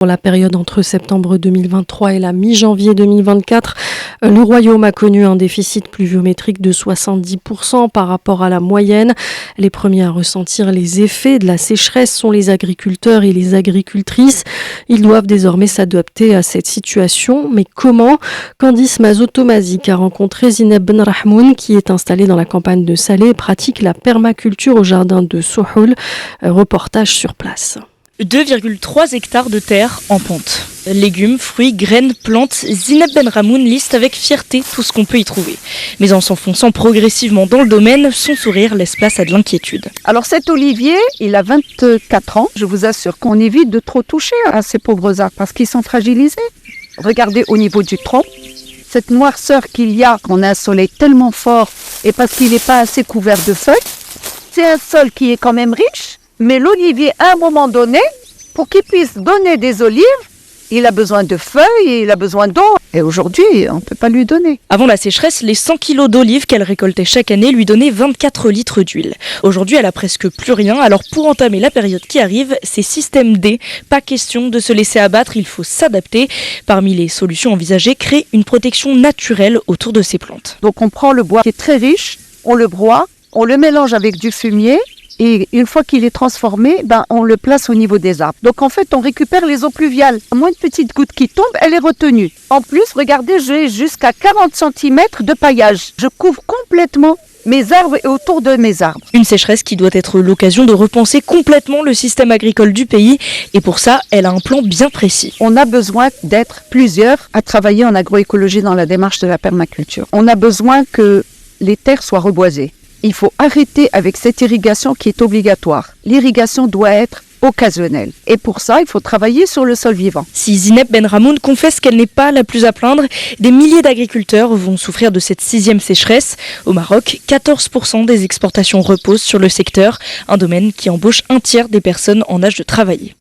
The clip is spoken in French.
Pour la période entre septembre 2023 et la mi-janvier 2024, le Royaume a connu un déficit pluviométrique de 70% par rapport à la moyenne. Les premiers à ressentir les effets de la sécheresse sont les agriculteurs et les agricultrices. Ils doivent désormais s'adapter à cette situation. Mais comment ? Candice Mazotomazik a rencontré Zineb Benrahmoun qui est installée dans la campagne de Salé et pratique la permaculture au jardin de Souhoul. Reportage sur place. 2,3 hectares de terre en pente. Légumes, fruits, graines, plantes, Zineb Benrahmoun liste avec fierté tout ce qu'on peut y trouver. Mais en s'enfonçant progressivement dans le domaine, son sourire laisse place à de l'inquiétude. Alors cet olivier, il a 24 ans. Je vous assure qu'on évite de trop toucher à ces pauvres arbres parce qu'ils sont fragilisés. Regardez au niveau du tronc, cette noirceur qu'il y a, qu'on a un soleil tellement fort et parce qu'il n'est pas assez couvert de feuilles. C'est un sol qui est quand même riche. Mais l'olivier, à un moment donné, pour qu'il puisse donner des olives, il a besoin de feuilles et il a besoin d'eau. Et aujourd'hui, on ne peut pas lui donner. Avant la sécheresse, les 100 kilos d'olives qu'elle récoltait chaque année lui donnaient 24 litres d'huile. Aujourd'hui, elle a presque plus rien. Alors pour entamer la période qui arrive, c'est système D. Pas question de se laisser abattre, il faut s'adapter. Parmi les solutions envisagées, créer une protection naturelle autour de ces plantes. Donc on prend le bois qui est très riche, on le broie, on le mélange avec du fumier. Et une fois qu'il est transformé, on le place au niveau des arbres. Donc en fait, on récupère les eaux pluviales. À moins de petites gouttes qui tombent, elle est retenue. En plus, regardez, j'ai jusqu'à 40 cm de paillage. Je couvre complètement mes arbres et autour de mes arbres. Une sécheresse qui doit être l'occasion de repenser complètement le système agricole du pays. Et pour ça, elle a un plan bien précis. On a besoin d'être plusieurs à travailler en agroécologie dans la démarche de la permaculture. On a besoin que les terres soient reboisées. Il faut arrêter avec cette irrigation qui est obligatoire. L'irrigation doit être occasionnelle. Et pour ça, il faut travailler sur le sol vivant. Si Zineb Benrahmoun confesse qu'elle n'est pas la plus à plaindre, des milliers d'agriculteurs vont souffrir de cette 6e sécheresse. Au Maroc, 14% des exportations reposent sur le secteur, un domaine qui embauche un tiers des personnes en âge de travailler.